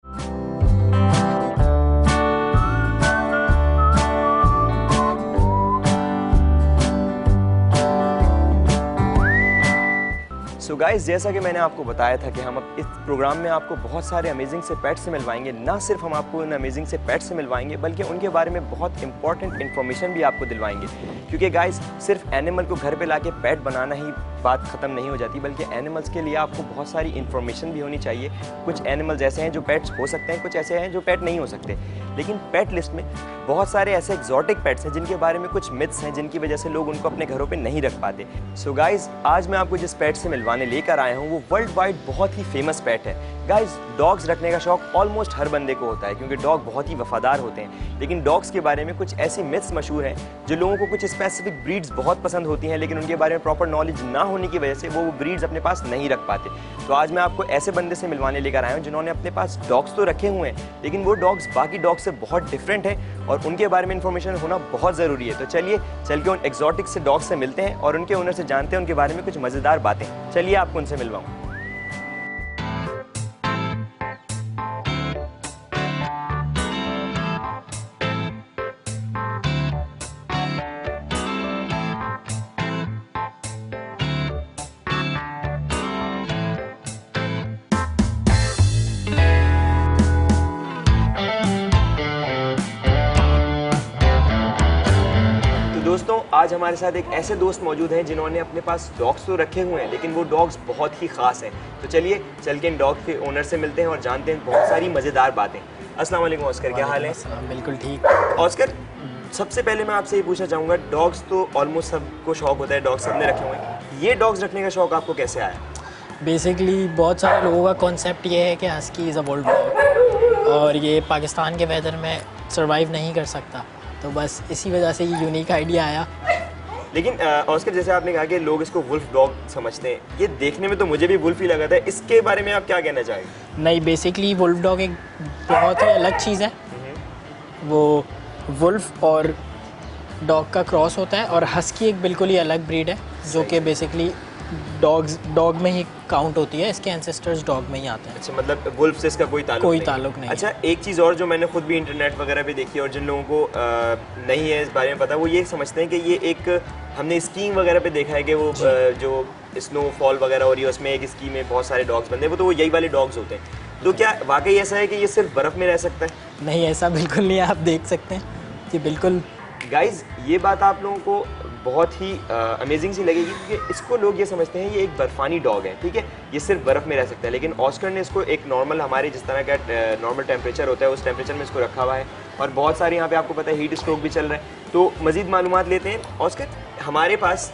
So guys, जैसा कि मैंने आपको बताया था कि हम अब इस प्रोग्राम में आपको बहुत सारे अमेजिंग से पेट्स से मिलवाएंगे। ना सिर्फ हम आपको उन अमेजिंग से पेट्स से मिलवाएंगे बल्कि उनके बारे में बहुत इंपॉर्टेंट इन्फॉर्मेशन भी आपको दिलवाएंगे, क्योंकि गाइस सिर्फ एनिमल को घर पे लाके पेट बनाना ही बात ख़त्म नहीं हो जाती, बल्कि एनिमल्स के लिए आपको बहुत सारी इन्फॉर्मेशन भी होनी चाहिए। कुछ एनिमल्स ऐसे हैं जो पेट्स हो सकते हैं, कुछ ऐसे हैं जो पेट नहीं हो सकते। लेकिन पेट लिस्ट में बहुत सारे ऐसे एक्जॉटिक पेट्स हैं जिनके बारे में कुछ मिथ्स हैं, जिनकी वजह से लोग उनको अपने घरों पे नहीं रख पाते। सो गाइस, आज मैं आपको जिस पेट से मिलवाने लेकर आया हूँ वो वर्ल्ड वाइड बहुत ही फेमस पेट है। गाइस, डॉग्स रखने का शौक ऑलमोस्ट हर बंदे को होता है, क्योंकि डॉग बहुत ही वफादार होते हैं। लेकिन डॉग्स के बारे में कुछ ऐसी मिथ्स मशहूर हैं जो लोगों को कुछ स्पेसिफिक ब्रीड्स बहुत पसंद होती हैं, लेकिन उनके बारे में प्रॉपर नॉलेज ना होने की वजह से वो ब्रीड्स अपने पास नहीं रख पाते। तो आज मैं आपको ऐसे बंदे से मिलवाने लेकर आया हूँ जिन्होंने अपने पास डॉग्स तो रखे हुए हैं, लेकिन वो डॉग्स बाकी डॉग्स से बहुत डिफरेंट हैं और उनके बारे में इंफॉर्मेशन होना बहुत ज़रूरी है। तो चलिए चल के उन एक्जॉटिक से डॉग्स से मिलते हैं और उनके ओनर से जानते हैं उनके बारे में कुछ मज़ेदार बातें। चलिए आपको उनसे मिलवाऊँ। दोस्तों, आज हमारे साथ एक ऐसे दोस्त मौजूद हैं जिन्होंने अपने पास डॉग्स तो रखे हुए हैं, लेकिन वो डॉग्स बहुत ही ख़ास हैं। तो चलिए चल के इन डॉग के ओनर से मिलते हैं और जानते हैं बहुत सारी मज़ेदार बातें। अस्सलाम वालेकुम ऑस्कर, क्या हाल है? बिल्कुल ठीक। ऑस्कर, सबसे पहले मैं आपसे ये पूछना चाहूँगा, डॉग्स तो ऑलमोस्ट सबको शौक होता है, डॉग्स सबने रखे हुए हैं, ये डॉग्स रखने का शौक आपको कैसे आया? बेसिकली बहुत सारे लोगों का कॉन्सेप्ट ये है कि husky is a world dog और ये पाकिस्तान के वेदर में सर्वाइव नहीं कर सकता, तो बस इसी वजह से ये यूनिक आइडिया आया। लेकिन ऑस्कर, जैसे आपने कहा कि लोग इसको वुल्फ डॉग समझते हैं, ये देखने में तो मुझे भी वुल्फ ही लगा था, इसके बारे में आप क्या कहना चाहेंगे? नहीं, बेसिकली वुल्फ डॉग एक बहुत ही अलग चीज़ है। वो वुल्फ और डॉग का क्रॉस होता है और हस्की एक बिल्कुल ही अलग ब्रीड है जो कि बेसिकली डॉग में ही काउंट होती है। इसके एंसेस्टर्स डॉग में ही आते हैं। अच्छा, मतलब वुल्फ से इसका कोई ताल्लुक नहीं। अच्छा, एक चीज़ और जो मैंने खुद भी इंटरनेट वगैरह पे देखी और जिन लोगों को नहीं है इस बारे में पता, वो ये समझते हैं कि ये एक, हमने स्कीइंग वगैरह पे देखा है कि वो जो स्नोफॉल वगैरह हो रही है उसमें एक स्की में बहुत सारे डॉग्स बनते हैं, वो तो वो यही वाले डॉग्स होते हैं। तो क्या वाकई ऐसा है कि ये सिर्फ बर्फ़ में रह सकता है? नहीं, ऐसा बिल्कुल नहीं है। आप देख सकते हैं कि बिल्कुल। गाइज, ये बात आप लोगों को बहुत ही अमेजिंग सी लगेगी, क्योंकि इसको लोग ये समझते हैं ये एक बर्फ़ानी डॉग है, ठीक है, ये सिर्फ बर्फ़ में रह सकता है। लेकिन ऑस्कर ने इसको एक नॉर्मल, हमारे जिस तरह का नॉर्मल टेम्परेचर होता है उस टेम्परेचर में इसको रखा हुआ है और बहुत सारे यहाँ पे आपको पता है हीट स्ट्रोक भी चल रहा है। तो मज़ीद मालूमात लेते हैं। ऑस्कर, हमारे पास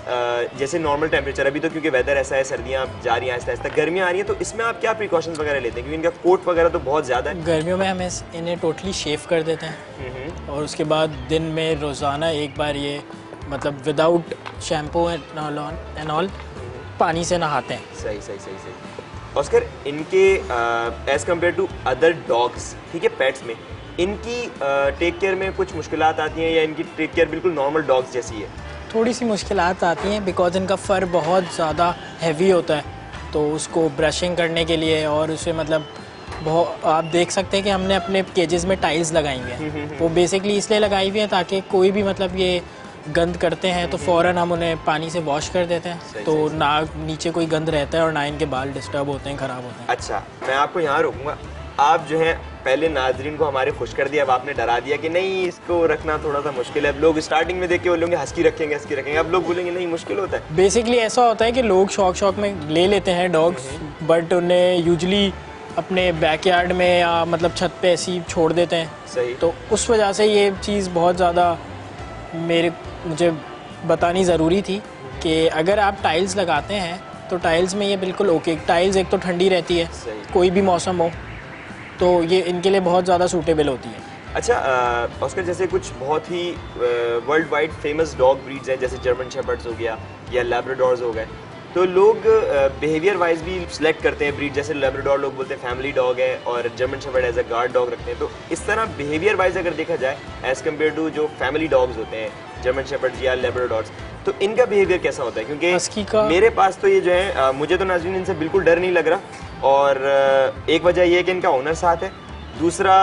जैसे नॉर्मल टेम्परेचर अभी तो, क्योंकि वेदर ऐसा है, सर्दियाँ जा रही हैं आहिस्ता आहिस्ता, गर्मियाँ आ रही हैं, तो इसमें आप क्या प्रिकॉशंस वगैरह लेते हैं, क्योंकि इनका कोट वगैरह तो बहुत ज़्यादा है? गर्मियों में हम इन्हें टोटली शेव कर देते हैं और उसके बाद दिन में रोज़ाना एक बार ये मतलब विदाउट शैम्पू एंड ऑल पानी से नहाते हैं। सही। ऑस्कर, इनके as compare to other dogs, ठीक है, पेट्स में इनकी टेक केयर में कुछ मुश्किलात आती हैं या इनकी टेक केयर बिल्कुल नॉर्मल डॉग्स जैसी है? थोड़ी सी मुश्किलात आती हैं बिकॉज इनका फ़र बहुत ज़्यादा हैवी होता है, तो उसको ब्रशिंग करने के लिए और उसे मतलब बहुत, आप देख सकते हैं कि हमने अपने केजेस में टाइल्स लगाई हुई हैं। वो बेसिकली इसलिए लगाई हुई है ताकि कोई भी मतलब ये गंद करते हैं तो फ़ौरन हम उन्हें पानी से वॉश कर देते हैं, तो ना नीचे कोई गंद रहता है और ना इनके बाल डिस्टर्ब होते हैं, ख़राब होते हैं। अच्छा, मैं आपको यहाँ रोकूंगा। आप जो है पहले नाजरीन को हमारे खुश कर दिया, अब आपने डरा दिया कि नहीं इसको रखना थोड़ा सा मुश्किल है। अब लोग स्टार्टिंग में देख के बोलेंगे हस्की रखेंगे, अब लोग बोलेंगे नहीं मुश्किल होता है। बेसिकली ऐसा होता है कि लोग शौक में ले लेते हैं डॉग्स, बट उन्हें यूजली अपने बैकयार्ड में या मतलब छत पे ऐसे ही छोड़ देते हैं। सही। तो उस वजह से ये चीज़ बहुत ज़्यादा मुझे बतानी ज़रूरी थी कि अगर आप टाइल्स लगाते हैं तो टाइल्स में ये बिल्कुल ओके। टाइल्स एक तो ठंडी रहती है, कोई भी मौसम हो, तो ये इनके लिए बहुत ज़्यादा सूटेबल होती है। अच्छा ऑस्कर, जैसे कुछ बहुत ही world wide famous dog breeds हैं, जैसे जर्मन शेपर्ड्स हो गया या लैब्राडोर्स हो गए, तो लोग बिहेवियर वाइज भी सिलेक्ट करते हैं ब्रीड। जैसे लैब्राडोर लोग बोलते हैं फैमिली डॉग है और German shepherd as a guard dog रखते हैं। तो इस तरह बिहेवियर वाइज अगर देखा जाए एज़ कम्पेयर टू जो फैमिली डॉग्स होते हैं, जर्मन शेपर्ड्स या लैब्राडोर्स, तो इनका बिहेवियर कैसा होता है? क्योंकि मेरे पास तो ये जो है मुझे तो नाज़रीन इनसे बिल्कुल डर नहीं लग रहा, और एक वजह ये है कि इनका ओनर साथ है दूसरा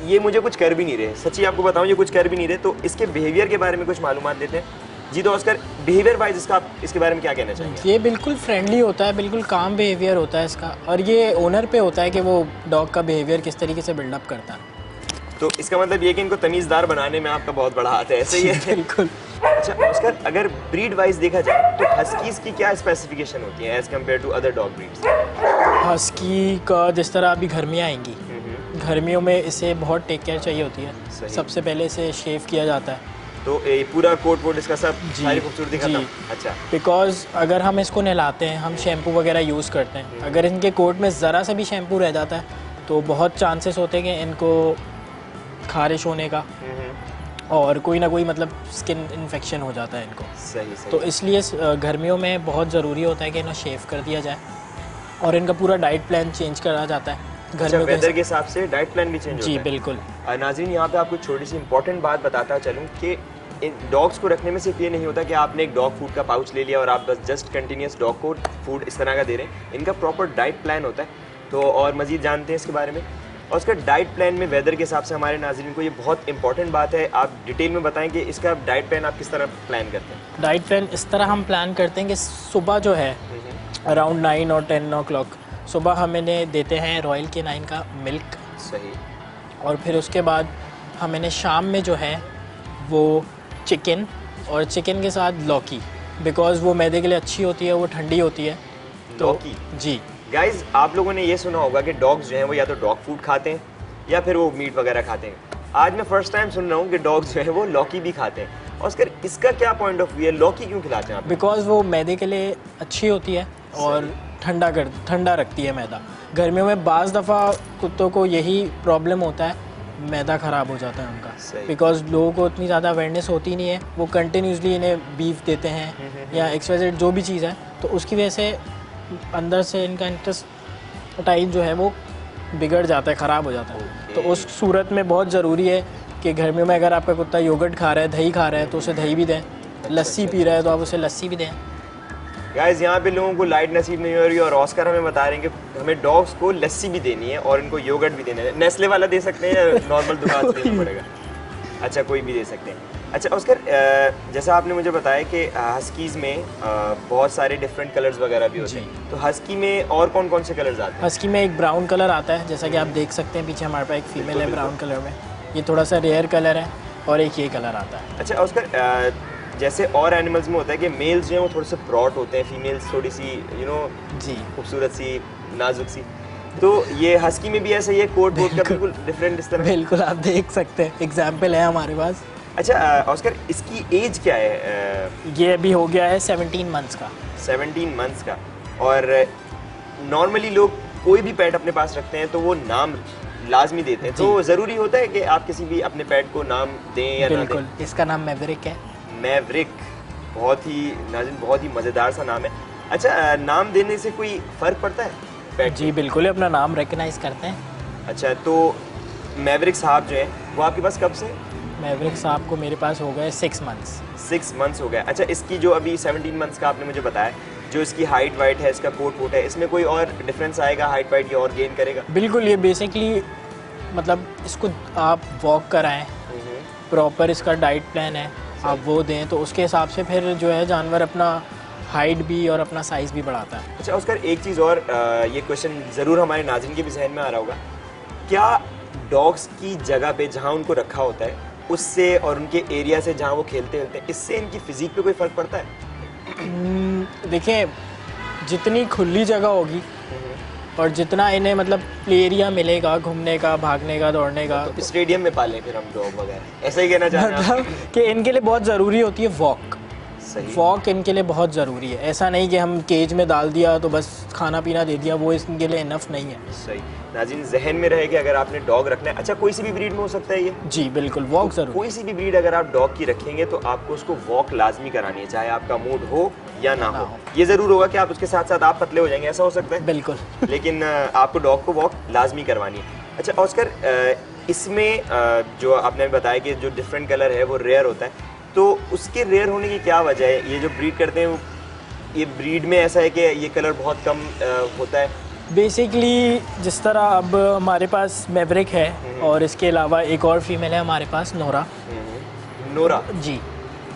ये मुझे कुछ कर भी नहीं रहे, सच्ची आपको बताऊं ये कुछ कर भी नहीं रहे, तो इसके बिहेवियर के बारे में कुछ मालूमात देते हैं जी। तो ऑस्कर बिहेवियर वाइज इसका आप इसके बारे में क्या कहना चाहेंगे? ये बिल्कुल फ्रेंडली होता है, बिल्कुल काम बिहेवियर होता है इसका, और ये ओनर पे होता है कि वो डॉग का बिहेवियर किस तरीके से बिल्डअप करता है। तो इसका मतलब ये कि इनको तमीज़दार बनाने में आपका बहुत बड़ा हाथ है, ऐसे ही है? बिल्कुल। अच्छा ऑस्कर, अगर ब्रीड वाइज देखा जाए तो हस्कीज की क्या स्पेसिफिकेशन होती है as compare to other dog breeds? Husky का जिस तरह अभी गर्मियाँ आएंगी, गर्मियों में इसे बहुत टेक केयर चाहिए होती है। सबसे पहले इसे शेव किया जाता है, तो ये पूरा कोट वोट इसका सब सारी खूबसूरती खत्म? अच्छा। बिकॉज अगर हम इसको नहलाते हैं, हम शैम्पू वगैरह यूज़ करते हैं, अगर इनके कोट में ज़रा सा भी शैम्पू रह जाता है तो बहुत चांसेस होते हैं कि इनको खारिश होने का और कोई ना कोई मतलब स्किन इन्फेक्शन हो जाता है इनको। सही। तो इसलिए गर्मियों में बहुत ज़रूरी होता है कि इन्हें शेव कर दिया जाए और इनका पूरा डाइट प्लान चेंज करा जाता है। अच्छा, वेदर के हिसाब से डाइट प्लान भी चेंज होता है? जी बिल्कुल। नाज़रीन, यहाँ पे आपको छोटी सी इंपॉर्टेंट बात बताता चलूँ कि इन डॉग्स को रखने में सिर्फ ये नहीं होता कि आपने एक डॉग फूड का पाउच ले लिया और आप बस जस्ट कंटिन्यूस डॉग को फूड इस तरह का दे रहे हैं। इनका प्रॉपर डाइट प्लान होता है। तो और मज़ीद जानते हैं इसके बारे में। और उसका डाइट प्लान में वेदर के हिसाब से हमारे नाज़रीन को ये बहुत इंपॉर्टेंट बात है, आप डिटेल में बताएं कि इसका डाइट प्लान आप किस तरह प्लान करते हैं? डाइट प्लान इस तरह हम प्लान करते हैं कि सुबह जो है अराउंड 9 और 10 ओ क्लॉक सुबह हम इन्हें देते हैं रॉयल कैनाइन का मिल्क। सही। और फिर उसके बाद हम इन्हें शाम में जो है वो चिकन, और चिकन के साथ लौकी, बिकॉज़ वो मैदे के लिए अच्छी होती है, वो ठंडी होती है। तो लौकी? जी गाइज, आप लोगों ने ये सुना होगा कि डॉग्स जो हैं वो या तो डॉग फूड खाते हैं या फिर वो मीट वगैरह खाते हैं। आज मैं फर्स्ट टाइम सुन रहा हूँ कि डॉग्स जो है वो लौकी भी खाते हैं। और इसका क्या पॉइंट ऑफ व्यू है, लौकी क्यों खिलाते हैं आप? बिकॉज़ वो मैदे के लिए अच्छी होती है और ठंडा रखती है मैदा। गर्मियों में बाज़ दफ़ा कुत्तों को यही प्रॉब्लम होता है, मैदा ख़राब हो जाता है उनका, बिकॉज़ लोगों को इतनी ज़्यादा अवेयरनेस होती नहीं है। वो कंटिन्यूसली इन्हें बीफ देते हैं या XYZ जो भी चीज़ है, तो उसकी वजह से अंदर से इनका इंटेस्टाइन जो है वो बिगड़ जाता है, ख़राब हो जाता है। तो उस सूरत में बहुत ज़रूरी है कि गर्मियों में अगर आपका कुत्ता योगर्ट खा रहा है, दही खा रहा है, तो उसे दही भी दें। लस्सी पी रहा है तो आप उसे लस्सी भी दें। गाइस, यहाँ पे लोगों को लाइट नसीब नहीं हो रही और ऑस्कर हमें बता रहे हैं कि हमें डॉग्स को लस्सी भी देनी है और इनको योगर्ट भी देना है। नेस्ले वाला दे सकते हैं या नॉर्मल दुकान से देना पड़ेगा? अच्छा, कोई भी दे सकते हैं। अच्छा ऑस्कर, जैसा आपने मुझे बताया कि हस्कीज़ में बहुत सारे डिफरेंट कलर्स वगैरह भी होते हैं, तो हस्की में और कौन कौन से कलर्स आते हैं? हस्की में एक ब्राउन कलर आता है, जैसा कि आप देख सकते हैं पीछे हमारे पास एक फीमेल है ब्राउन कलर में। ये थोड़ा सा रेयर कलर है, और एक ये कलर आता है। अच्छा ऑस्कर, जैसे और एनिमल्स में होता है कि मेल्स जो हैं वो थोड़े से ब्रॉड होते हैं, फीमेल्स थोड़ी सी जी खूबसूरत सी, नाजुक सी, तो ये हस्की में भी ऐसा ही है? कोट वोट का बिल्कुल डिफरेंट इस तरह? बिल्कुल, आप देख सकते हैं, एग्जाम्पल है हमारे पास। अच्छा ऑस्कर, इसकी एज क्या है? ये अभी हो गया है 17 मंथ्स का। 17 मंथ्स का। और नॉर्मली लोग कोई भी पेट अपने पास रखते हैं तो वो नाम लाजमी देते हैं, तो ज़रूरी होता है कि आप किसी भी अपने पेट को नाम दें या ना दें? बिल्कुल, इसका नाम मैवरिक है। मैवरिक, बहुत ही नाज़रीन बहुत ही मज़ेदार सा नाम है। अच्छा, नाम देने से कोई फ़र्क पड़ता है पेट? जी बिल्कुल, अपना नाम रिकग्नाइज करते हैं। अच्छा, तो मैवरिक साहब जो है वो आपके पास कब से? मैवरिक साहब को मेरे पास हो गए 6 मंथ्स। 6 मंथ्स हो गए। अच्छा, इसकी जो अभी 17 मंथ्स का आपने मुझे बताया, जो इसकी हाइट वाइट है, इसका कोट वोट है, इसमें कोई और डिफरेंस आएगा? हाइट वाइट ये और गेन करेगा? बिल्कुल, ये बेसिकली मतलब इसको आप वॉक कराएं, प्रॉपर इसका डाइट प्लान है, आप वो दें, तो उसके हिसाब से फिर जो है जानवर अपना हाइट भी और अपना साइज़ भी बढ़ाता है। अच्छा उसका एक चीज़ और, ये क्वेश्चन ज़रूर हमारे नाज़रीन के भी जहन में आ रहा होगा, क्या डॉग्स की जगह पे जहाँ उनको रखा होता है उससे और उनके एरिया से जहाँ वो खेलते हैं इससे इनकी फिजिक पे कोई फ़र्क पड़ता है? देखिए, जितनी खुली जगह होगी और जितना इन्हें मतलब प्ले एरिया मिलेगा घूमने का, भागने का, दौड़ने का, तो स्टेडियम में पालें फिर हम डॉग वगैरह, ऐसा ही कहना चाह रहे हैं? मतलब कि इनके लिए बहुत ज़रूरी होती है वॉक। सही। वॉक इनके लिए बहुत ज़रूरी है। ऐसा नहीं कि हम केज में डाल दिया तो बस खाना पीना दे दिया, वो इनके लिए इनफ नहीं है। सही। नाज़रीन जहन में रहे कि अगर आपने डॉग रखना है, अच्छा कोई सी भी ब्रीड में हो सकता है ये? जी बिल्कुल, वॉक तो ज़रूर। कोई सी भी ब्रीड अगर आप डॉग की रखेंगे तो आपको उसको वॉक लाजमी करानी है, चाहे आपका मूड हो या ना हो। ये ज़रूर होगा कि आप उसके साथ साथ आप पतले हो जाएंगे, ऐसा हो सकता है? बिल्कुल। लेकिन आपको डॉग को वॉक लाजमी करवानी है। अच्छा ऑस्कर, इसमें जो आपने बताया कि जो डिफरेंट कलर है वो रेयर होता है, तो उसके रेयर होने की क्या वजह है? ये जो ब्रीड करते हैं ये ब्रीड में ऐसा है कि ये कलर बहुत कम होता है, बेसिकली जिस तरह अब हमारे पास मैवरिक है और इसके अलावा एक और फीमेल है हमारे पास, नोरा। नोरा जी।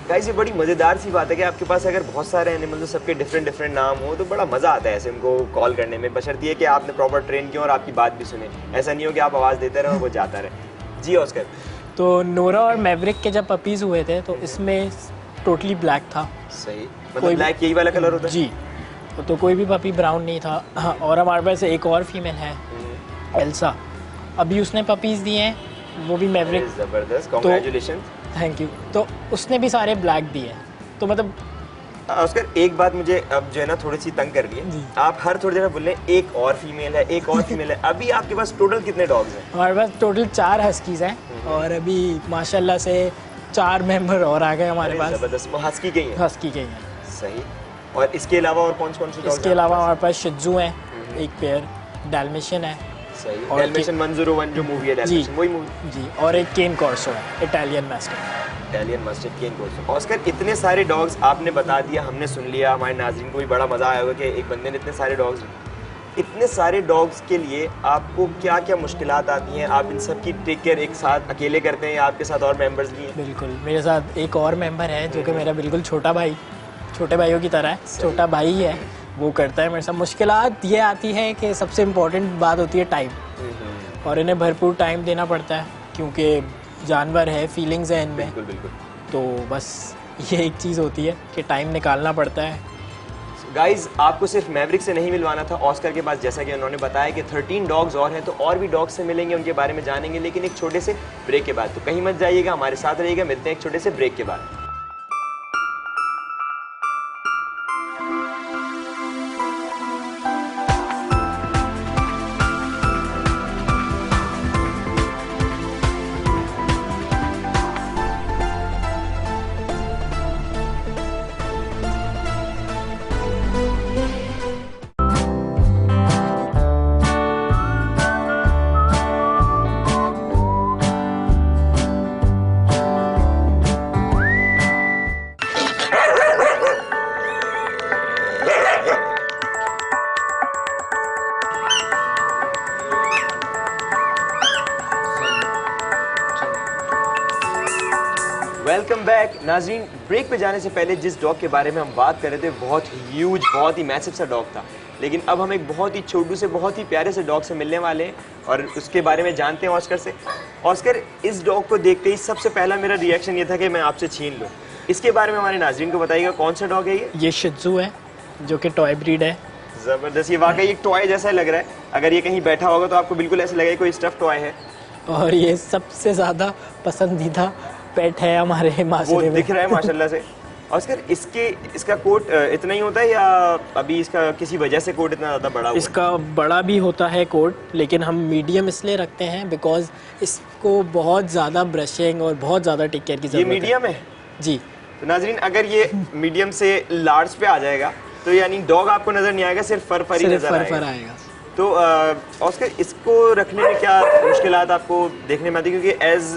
गाइस ये बड़ी मज़ेदार सी बात है कि आपके पास अगर बहुत सारे एनिमल्स सबके डिफरेंट नाम हो तो बड़ा मज़ा आता है ऐसे उनको कॉल करने में, बशर्ते कि आपने प्रॉपर ट्रेन किया और आपकी बात भी सुने। ऐसा नहीं हो कि आप आवाज़ देते रहे और वो जाता रहे। जी ऑस्कर। तो नोरा और मैवरिक के जब पपीज़ हुए थे तो इसमें टोटली ब्लैक था। सही, मतलब ब्लैक यही वाला कलर होता है? जी, तो कोई भी पपी ब्राउन नहीं था। हाँ, और हमारे पास एक और फीमेल है एल्सा, अभी उसने पपीज़ दिए हैं, वो भी मैवरिक। ज़बरदस्त, कांग्रेचुलेशन। Thank you. तो उसने भी सारे ब्लैक दिए, तो मतलब ऑस्कर एक बात मुझे अब जो है ना थोड़ी सी तंग कर रही है, आप हर थोड़ी देर बोल रहे हैं एक और फीमेल है, एक और फीमेल है। अभी आपके पास टोटल कितने डॉग्स हैं? हमारे पास टोटल 4 हस्कीज़ हैं और अभी माशाल्लाह से 4 मेंबर और आ गए हमारे पास। ज़बरदस्त, वो हस्की के ही हैं? हस्की के ही हैं। सही। और इसके अलावा और कौन से डॉग्स? इसके अलावा हमारे पास शित्ज़ू हैं एक पेयर, डैल्मेशियन है। सही, और डैल्मेशियन 101 जो मूवी है डैल्मेशियन, वही मूवी। जी, और एक केन कॉर्सो है, इटालियन मैस्टिफ। इटालियन मैस्टिफ, केन कॉर्सो। ऑस्कर इतने सारे डॉग्स आपने बता दिया, हमने सुन लिया, हमारे नाज़रीन को भी बड़ा मज़ा आया होगा कि एक बंदे ने इतने सारे डॉग्स। इतने सारे डॉग्स के लिए आपको क्या क्या मुश्किलात आती हैं? आप इन सब की टेक केयर एक साथ अकेले करते हैं या आपके साथ और मेंबर्स भी हैं? बिल्कुल, मेरे साथ एक और मेंबर है जो कि मेरा बिल्कुल छोटा भाई, छोटे भाइयों की तरह है, छोटा भाई है, वो करता है मेरे साथ। मुश्किलात ये आती है कि सबसे इम्पोर्टेंट बात होती है टाइम, और इन्हें भरपूर टाइम देना पड़ता है क्योंकि जानवर है, फीलिंग्स हैं इनमें। बिल्कुल बिल्कुल। तो बस ये एक चीज़ होती है कि टाइम निकालना पड़ता है। गाइज आपको सिर्फ मैवरिक से नहीं मिलवाना था ऑस्कर के पास, जैसा कि उन्होंने बताया कि 13 डॉग्स और हैं, तो और भी डॉग्स से मिलेंगे, उनके बारे में जानेंगे, लेकिन एक छोटे से ब्रेक के बाद। तो कहीं मत जाइएगा, हमारे साथ रहिएगा। मिलते हैं एक छोटे से ब्रेक के बाद। वेलकम बैक नाज़रीन। ब्रेक पे जाने से पहले जिस डॉग के बारे में हम बात कर रहे थे बहुत ह्यूज, बहुत ही मैसिव सा डॉग था, लेकिन अब हम एक बहुत ही छोटू से, बहुत ही प्यारे से डॉग से मिलने वाले हैं और उसके बारे में जानते हैं ऑस्कर से। ऑस्कर, इस डॉग को देखते ही सबसे पहला मेरा रिएक्शन ये था कि मैं आपसे छीन लूँ। इसके बारे में हमारे नाज़रीन को बताइएगा, कौन सा डॉग है ये? शित्ज़ू है जो कि टॉय ब्रीड है। ज़बरदस्त, ये वाकई एक टॉय जैसा लग रहा है। अगर ये कहीं बैठा होगा तो आपको बिल्कुल ऐसा लगेगा कोई स्टफ टॉय है। और ये सबसे ज़्यादा पसंदीदा पेट है हमारे माशरे में। दिख रहा है माशाल्लाह से। ऑस्कर, इसका कोट इतना ही होता है या अभी इसका किसी वजह से कोट इतना ज़्यादा बड़ा हुआ है? इसका बड़ा भी होता है कोट, लेकिन हम मीडियम इसलिए रखते हैं बिकॉज इसको बहुत ज़्यादा ब्रशिंग और बहुत ज़्यादा टेक केयर की ज़रूरत है। ये मीडियम है जी। तो नाज़रीन, अगर ये मीडियम से लार्ज पे आ जाएगा तो यानी डॉग आपको नज़र नहीं आएगा, सिर्फ फर ही नज़र आएगा। तो ऑस्कर, इसको रखने में क्या मुश्किलात आपको देखने में आती है? क्योंकि as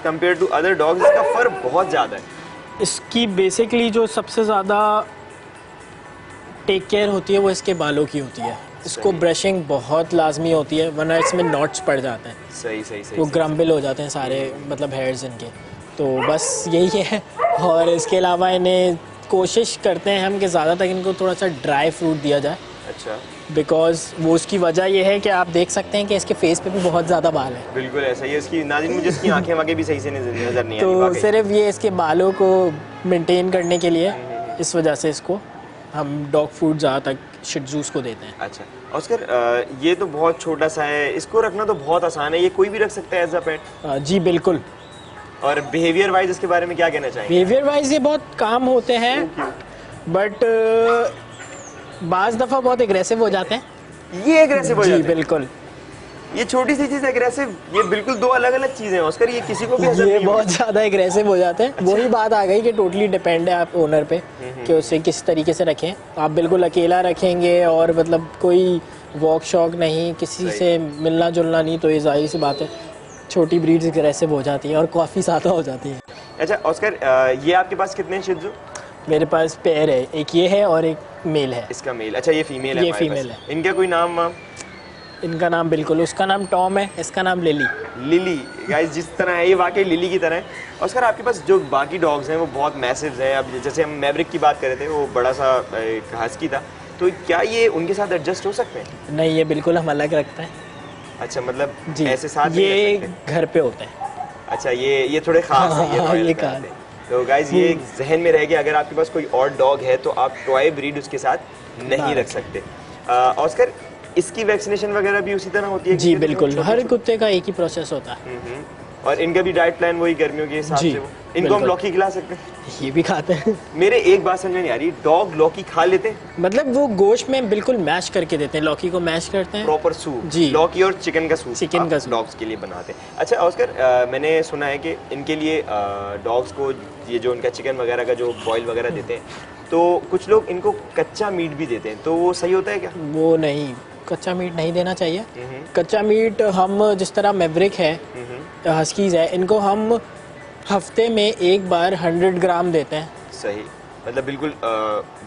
compare to other dogs इसका फर बहुत ज़्यादा है। इसकी बेसिकली जो सबसे ज़्यादा टेक केयर होती है वो इसके बालों की होती है। इसको ब्रशिंग बहुत लाजमी होती है, वरना इसमें नॉट्स पड़ जाते हैं। सही सही सही। वो ग्रम्बल हो जाते हैं सारे, मतलब हेयर्स इनके। तो बस यही है। और इसके अलावा इन्हें कोशिश करते हैं हम कि ज़्यादातर इनको थोड़ा सा ड्राई फ्रूट दिया जाए। अच्छा। बिकॉज वो उसकी वजह ये है कि आप देख सकते हैं कि इसके फेस पे भी बहुत ज़्यादा बाल है। बिल्कुल ऐसा ही है। इसकी नाज़रीन, मुझे इसकी आंखें वाके भी सही से नज़र नहीं तो आती। सिर्फ ये इसके बालों को मेंटेन करने के लिए इस वजह से इसको हम डॉग फूड ज़्यादा तक शिट्ज़ूस को देते हैं। अच्छा ऑस्कर, ये तो बहुत छोटा सा है, इसको रखना तो बहुत आसान है, ये कोई भी रख सकता है एज अ पेट? जी बिल्कुल। और बिहेवियर वाइज इसके बारे में क्या कहना चाहेंगे? बिहेवियर वाइज ये बहुत काम होते हैं, बट बाज़ दफ़ा बहुत एग्रेसिव हो जाते हैं। ये एग्रेसिव हो जाते हैं? जी बिल्कुल। ये छोटी सी चीज़ एग्रेसिव, ये बिल्कुल दो अलग अलग चीज़ें हैं ऑस्कर, ये किसी को भी असर ये नहीं बहुत ज़्यादा एग्रेसिव हो जाते हैं। वही बात आ गई कि टोटली डिपेंड है आप ओनर पे कि उसे किस तरीके से रखें। आप बिल्कुल अकेला रखेंगे और मतलब कोई वॉक शॉक नहीं, किसी से मिलना जुलना नहीं, तो ये जाहिर सी बात है छोटी ब्रीड्स एग्रेसिव हो जाती हैं और काफ़ी ज़्यादा हो जाती हैं। अच्छा ऑस्कर, ये आपके पास कितने शिट्ज़ू? मेरे पास पेयर है, एक ये है और एक मेल है। इसका मेल, अच्छा ये फीमेल है ये हमारे फीमेल पास। है। इनका कोई नाम वाम? इनका नाम बिल्कुल, उसका नाम टॉम है, इसका नाम लिली। लिली, गाइस जिस तरह है ये वाकई लिली की तरह है। और सर आपके पास जो बाकी डॉग्स हैं वो बहुत मैसिव हैं। अब जैसे हम मैवरिक की बात कर रहे थे, वो बड़ा सा एक हस्की था, तो क्या ये उनके साथ एडजस्ट हो सकते हैं? नहीं, ये बिल्कुल हम अलग रखते हैं। अच्छा, मतलब जी, ऐसे साथ नहीं ये रख सकते? घर पे होते हैं। अच्छा, ये थोड़े खास हैं, ये हाँ, royal ये में आते कहा। हैं। तो गाइस ये जहन में रह गया, अगर आपके पास कोई और डॉग है तो आप टॉय ब्रीड उसके साथ नहीं रख सकते। ऑस्कर, इसकी वैक्सीनेशन वगैरह भी उसी तरह होती है? जी क्योंकि बिल्कुल, छोटे- हर छोटे- कुत्ते का एक ही प्रोसेस होता है। और इनका भी डाइट प्लान वही गर्मियों के हिसाब जी, से वो, इनको हम बिल्कुल। लौकी खिला सकते हैं? ये भी खाते हैं। मेरे एक बात समझ में नहीं आ रही, डॉग लौकी खा लेते हैं? मतलब वो गोश्त में बिल्कुल मैश करके देते हैं, लौकी को मैश करते हैं। Proper soup? जी। लौकी और चिकन का सूप चिकन का सूप। डॉग्स के लिए बनाते हैं। अच्छा ऑस्कर, मैंने सुना है कि इनके लिए डॉग्स को ये जो इनका चिकन वगैरह का जो बॉयल वगैरह देते हैं, तो कुछ लोग इनको कच्चा मीट भी देते हैं, तो वो सही होता है क्या? वो नहीं, कच्चा मीट नहीं देना चाहिए। कच्चा मीट हम जिस तरह मैवरिक है, हस्कीज है, इनको हम हफ्ते में एक बार 100 ग्राम देते हैं। सही, मतलब बिल्कुल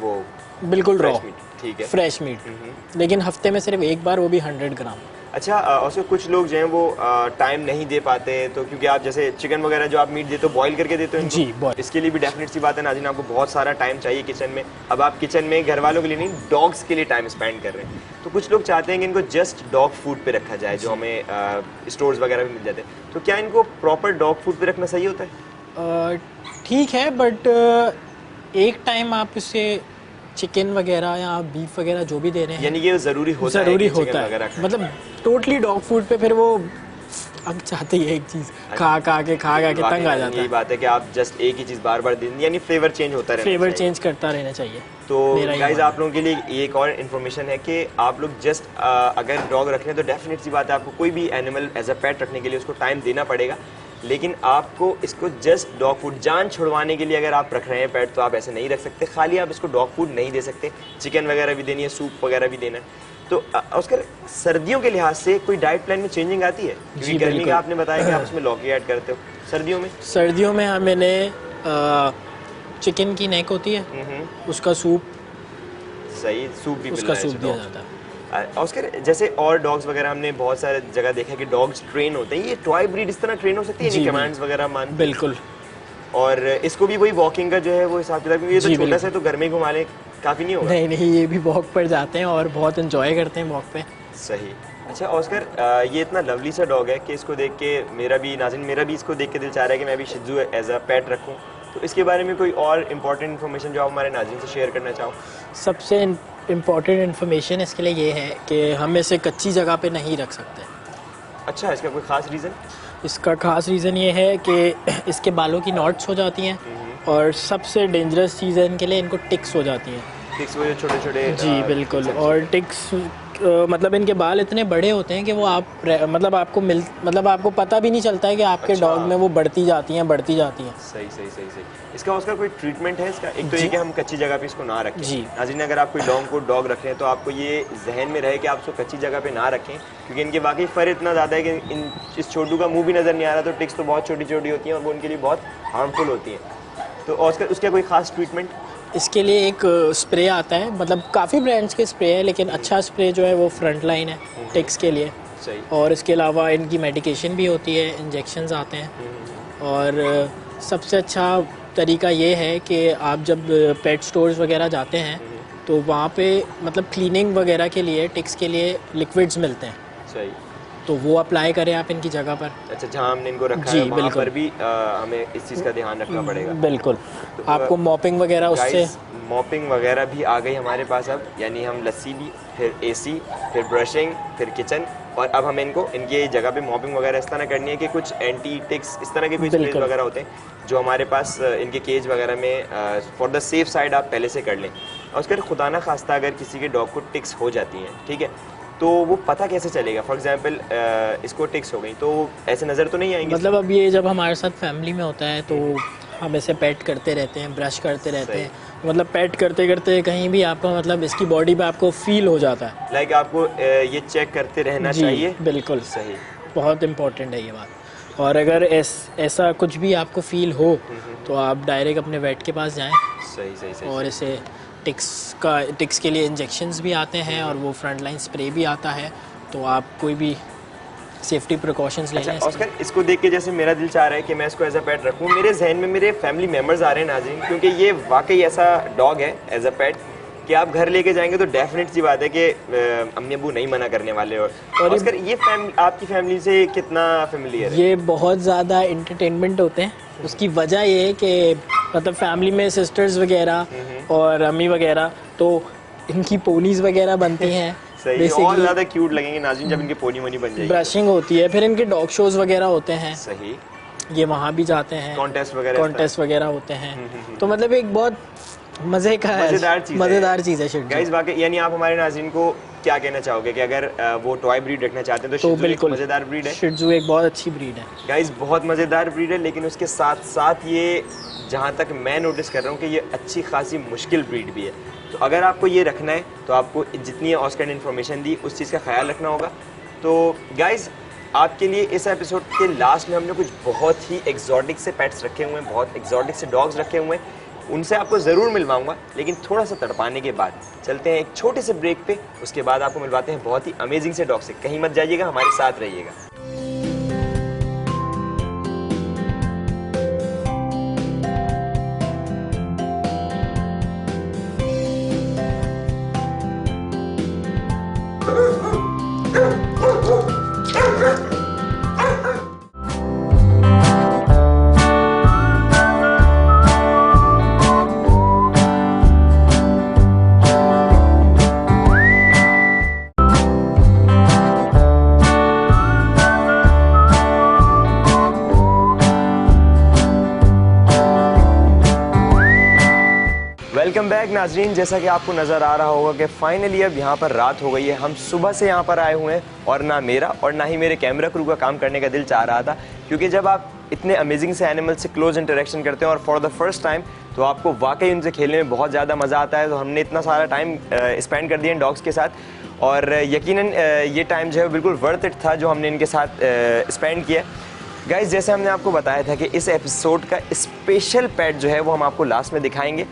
वो बिल्कुल रॉ, फ्रेश मीट, ठीक है। फ्रेश मीट, लेकिन हफ्ते में सिर्फ एक बार, वो भी 100 ग्राम। अच्छा, और कुछ लोग जो हैं वो टाइम नहीं दे पाते, तो क्योंकि आप जैसे चिकन वगैरह जो आप मीट देते हो बॉईल करके देते हो इनको? जी, boil। इसके लिए भी डेफिनेट सी बात है नाज़रीन, आपको बहुत सारा टाइम चाहिए किचन में। अब आप किचन में घर वालों के लिए नहीं, डॉग्स के लिए टाइम स्पेंड कर रहे हैं, तो कुछ लोग चाहते हैं कि इनको जस्ट डॉग फूड पे रखा जाए, जो हमें स्टोर्स वगैरह में मिल जाते हैं। तो क्या इनको प्रॉपर डॉग फूड पे रखना सही होता है? ठीक है, बट एक टाइम आप इसे चिकन वगैरह या बीफ वगैरह जो भी दे रहे हैं, यानी कि ज़रूरी होता है ज़रूरी कि चिकन होता वगैरह है। खाएं? मतलब टोटली डॉग फूड पे फिर वो अब चाहते ही एक चीज़ खा के तंग आ जाता यही है। बात है कि आप जस्ट एक ही चीज़ बार बार दिन, यानी फ्लेवर चेंज होता रहना फ्लेवर चाहिए। चेंज करता रहना चाहिए। तो मेरा ये गाइज मानना आप लोगों के लिए एक और इन्फॉर्मेशन है कि आप लोग जस्ट अगर डॉग रख रहे हैं तो डेफिनेट सी बात है, आपको कोई भी एनिमल एज अ पेट रखने के लिए उसको टाइम देना पड़ेगा, लेकिन आपको इसको जस्ट डॉग फूड जान छुड़वाने के लिए अगर आप रख रहे हैं पेट, तो आप ऐसे नहीं रख सकते। खाली आप इसको डॉग फूड नहीं दे सकते, चिकन वगैरह भी देनी है, सूप वगैरह भी देना है। तो उसके सर्दियों के लिहाज से कोई डाइट प्लान में चेंजिंग आती है? क्योंकि जी, गर्मी बिल्कुल। का आपने बताया कि आप उसमें लौकी ऐड करते हो, सर्दियों में? सर्दियों में मैंने चिकन की नेक होती है, उसका सूप, सही, सूप भी उसका मिलना है सूप दिया dogs को। जाता है। ऑस्कर, जैसे और डॉग्स वगैरह हमने बहुत सारे जगह देखा कि डॉग्स ट्रेन होते हैं, ये टॉय ब्रीड इस तरह ट्रेन हो सकती है, जी, नहीं कमांड्स वगैरह मान? बिल्कुल। और इसको भी वही वॉकिंग का जो है वो हिसाब किताब, क्योंकि ये तो जी, छोटा बिल्कुल। सा है, तो घर में ही घुमा लें काफ़ी नहीं होगा? नहीं, ये भी वॉक पर जाते हैं और बहुत एंजॉय करते हैं वॉक पे। सही। अच्छा ऑस्कर, ये इतना लवली सा डॉग है कि इसको देख के मेरा भी इसको देख के दिल चाह रहा है कि मैं भी शिजू एज अ पेट रखूँ, तो इसके बारे में कोई और इम्पोर्टेंट इन्फॉर्मेशन जो आप हमारे नाज़रीन से शेयर करना चाहो? सबसे इम्पोर्टेंट इन्फॉर्मेशन इसके लिए ये है कि हम इसे कच्ची जगह पे नहीं रख सकते। अच्छा, इसका कोई ख़ास रीज़न? इसका खास रीज़न ये है कि इसके बालों की नॉट्स हो जाती हैं, और सबसे डेंजरस चीज़ है इनके लिए, इनको टिक्स हो जाती हैं। टिक्स वो जो छोटे छोटे? जी बिल्कुल। और टिक्स मतलब इनके बाल इतने बड़े होते हैं कि वो मतलब आपको पता भी नहीं चलता है कि आपके अच्छा। डॉग में वो बढ़ती जाती हैं। सही। इसका उसका कोई ट्रीटमेंट है इसका? एक तो ये कि हम कच्ची जगह पे इसको ना रखें। जी। नाज़रीन, अगर आप कोई डॉग रख रहे हैं तो आपको ये जहन में रहे कि आप उसको कच्ची जगह पे ना रखें, क्योंकि इनके वाकई फर इतना ज़्यादा है कि इस छोटू का मुंह भी नज़र नहीं आ रहा, तो टिक्स तो बहुत छोटी छोटी होती हैं और वो उनके लिए बहुत हार्मफुल होती हैं। तो उसका कोई ख़ास ट्रीटमेंट? इसके लिए एक स्प्रे आता है, मतलब काफ़ी ब्रांड्स के स्प्रे है, लेकिन अच्छा स्प्रे जो है वो फ्रंट लाइन है टिक्स के लिए। सही। और इसके अलावा इनकी मेडिकेशन भी होती है, इंजेक्शंस आते हैं। और सबसे अच्छा तरीका ये है कि आप जब पेट स्टोर्स वगैरह जाते हैं तो वहाँ पे मतलब क्लीनिंग वगैरह के लिए टिक्स के लिए लिक्विड्स मिलते हैं, सही। तो वो अप्लाई करें आप इनकी जगह पर। अच्छा, जहाँ हमने इनको रखा जी, है वहाँ बिल्कुल। पर भी हमें इस चीज़ का ध्यान रखना पड़ेगा। बिल्कुल। आपको मॉपिंग वगैरह उससे, मॉपिंग वगैरह भी आ गई हमारे पास अब, यानी हम लस्सी भी, फिर एसी, फिर ब्रशिंग, फिर किचन, और अब हमें इनकी जगह पे मॉपिंग वगैरह इस तरह करनी है कि कुछ एंटी टिक्स इस तरह के कुछ स्प्रे बिल्कुल। वगैरह होते हैं जो हमारे पास इनके केज वगैरह में फॉर द सेफ साइड आप पहले से कर लें। और उसके बाद खुदा ना खास्ता अगर किसी के डॉग को टिक्स हो जाती हैं, ठीक है, तो वो पता कैसे चलेगा? फॉर एग्जांपल इसको टिक्स हो गई तो ऐसे नज़र तो नहीं आएंगे? मतलब अब ये जब हमारे साथ फैमिली में होता है तो हम इसे पेट करते रहते हैं, ब्रश करते रहते हैं, मतलब पेट करते करते कहीं भी आपको मतलब इसकी बॉडी पे आपको फील हो जाता है। लाइक आपको ये चेक करते रहना जी, चाहिए। बिल्कुल सही। बहुत इम्पोर्टेंट है ये बात। और अगर ऐसा कुछ भी आपको फील हो तो आप डायरेक्ट अपने वेट के पास जाएं। सही सही सही। और इसे टिक्स के लिए इंजेक्शंस भी आते हैं और वो फ्रंट लाइन स्प्रे भी आता है, तो आप कोई भी सेफ्टी प्रिकॉशंस ले लें। ऑस्कर, इसको देख के जैसे मेरा दिल चाह रहा है कि मैं इसको एज अ पेट रखूं, मेरे जहन में मेरे फैमिली मेम्बर्स आ रहे हैं नाज़रीन, क्योंकि ये वाकई ऐसा डॉग है एज अ पेट कि आप घर लेके जाएंगे तो डेफिनेट सी बात है कि अम्मी अबू नहीं मना करने वाले। और ऑस्कर, ये आपकी फैमिली से कितना फेमिलियर है? ये बहुत ज़्यादा इंटरटेनमेंट होते हैं। उसकी वजह ये है कि मतलब फैमिली में सिस्टर्स वगैरह और अम्मी वगैरह, तो इनकी पोनीज वगैरह बनती हैं। सही, और ज़्यादा क्यूट लगेंगे नाज़रीन जब इनकी पोनी वोनी बन जाएगी। ब्रशिंग होती है, फिर इनके डॉग शोज वगैरह होते हैं। सही, ये वहाँ भी जाते हैं, कॉन्टेस्ट वगैरह होते हैं। तो मतलब एक बहुत मज़े का मज़ेदार चीज़ है गाइस वाकई। यानी आप हमारे नाज़रीन को क्या कहना चाहोगे कि अगर वो टॉय ब्रीड रखना चाहते हैं तो बिल्कुल मज़ेदार ब्रीड है। शिट्ज़ू एक बहुत अच्छी ब्रीड है गाइस, बहुत मज़ेदार ब्रीड है, लेकिन उसके साथ साथ ये, जहाँ तक मैं नोटिस कर रहा हूँ, कि ये अच्छी खासी मुश्किल ब्रीड भी है। तो अगर आपको ये रखना है तो आपको जितनी ऑस्कर ने इन्फॉर्मेशन दी उस चीज़ का ख्याल रखना होगा। तो गाइस, आपके लिए इस एपिसोड के लास्ट में हमने कुछ बहुत ही एक्जॉटिक से पेट्स रखे हुए हैं, बहुत एक्जॉटिक से डॉग्स रखे हुए हैं, उनसे आपको ज़रूर मिलवाऊंगा, लेकिन थोड़ा सा तड़पाने के बाद। चलते हैं एक छोटे से ब्रेक पे, उसके बाद आपको मिलवाते हैं बहुत ही अमेजिंग से डॉग से। कहीं मत जाइएगा, हमारे साथ रहिएगा। वेलकम बैक नाजरीन। जैसा कि आपको नज़र आ रहा होगा कि फाइनली अब यहाँ पर रात हो गई है। हम सुबह से यहाँ पर आए हुए हैं और ना मेरा और ना ही मेरे कैमरा क्रू का काम करने का दिल चाह रहा था, क्योंकि जब आप इतने अमेजिंग से एनिमल से क्लोज इंटरेक्शन करते हैं और फॉर द फर्स्ट टाइम, तो आपको वाकई उनसे खेलने में बहुत ज़्यादा मज़ा आता है। तो हमने इतना सारा टाइम स्पेंड कर दिया इन डॉग्स के साथ और यकीनन ये टाइम जो है बिल्कुल वर्थ इट था जो हमने इनके साथ स्पेंड किया। गाइस, जैसे हमने आपको बताया था कि इस एपिसोड का स्पेशल पेट जो है वो हम आपको लास्ट में दिखाएंगे,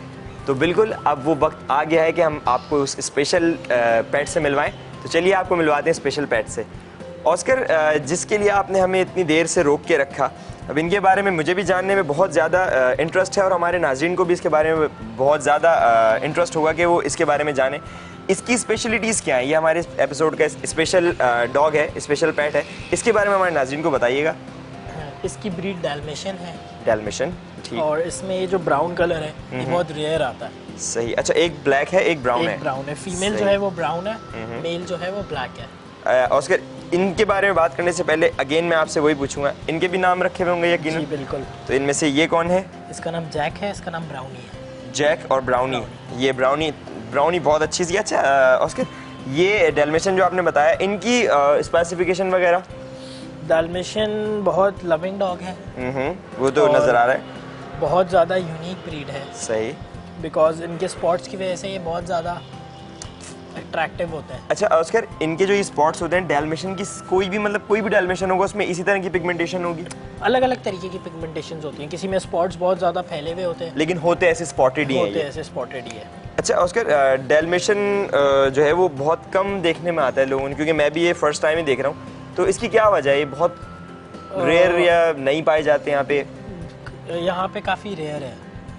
तो बिल्कुल अब वो वक्त आ गया है कि हम आपको उस स्पेशल पेट से मिलवाएं। तो चलिए आपको मिलवाते हैं स्पेशल पेट से। ऑस्कर, जिसके लिए आपने हमें इतनी देर से रोक के रखा, अब इनके बारे में मुझे भी जानने में बहुत ज़्यादा इंटरेस्ट है और हमारे नाज़रीन को भी इसके बारे में बहुत ज़्यादा इंटरेस्ट होगा कि वो इसके बारे में जाने। इसकी स्पेशलिटीज़ क्या है? ये हमारे एपिसोड का स्पेशल डॉग है, स्पेशल पेट है, इसके बारे में हमारे नाज़रीन को बताइएगा। इसकी ब्रीड डैल्मेशियन है। डैल्मेशियन, ठीक। और इसमें ये जो ब्राउन कलर है ये बहुत रेयर आता है। सही, अच्छा, एक ब्लैक है एक ब्राउन है। ब्राउन है, फीमेल जो है वो ब्राउन है, मेल जो है वो ब्लैक है। ऑस्कर, इनके बारे में बात करने से पहले अगेन मैं आपसे वही पूछूंगा, इनके भी नाम रखे हुए होंगे यकीनन? जी बिल्कुल। तो इनमें से ये कौन है? इसका नाम जैक है, इसका नाम ब्राउनी है। जैक और ब्राउनी। ये ब्राउनी बहुत अच्छी सी। अच्छा ऑस्कर, ये डैल्मेशियन जो आपने बताया, इनकी स्पेसिफिकेशन वगैरह? डैल्मेशियन बहुत लविंग डॉग है। वो तो नज़र आ रहा है, बहुत ज़्यादा यूनिक ब्रीड है। सही, बिकॉज इनके स्पॉट्स की वजह से ये बहुत ज़्यादा अट्रैक्टिव होते हैं। अच्छा ऑस्कर, इनके जो ये स्पॉट्स होते हैं डैल्मेशियन की, कोई भी डैल्मेशियन होगा उसमें इसी तरह की पिगमेंटेशन होगी? अलग अलग तरीके की पिगमेंटेशंस होती हैं, किसी में स्पॉट्स बहुत ज़्यादा फैले हुए होते हैं, लेकिन होते ऐसे स्पॉटेड ही हैं। होते ऐसे स्पॉटेड ही है। अच्छा ऑस्कर, डैल्मेशियन जो है वो बहुत कम देखने में आता है लोगों ने, क्योंकि मैं भी ये फर्स्ट टाइम ही देख रहा हूँ, तो इसकी क्या वजह है? ये बहुत रेयर या नहीं पाए जाते यहाँ पे? यहाँ पे काफ़ी रेयर है,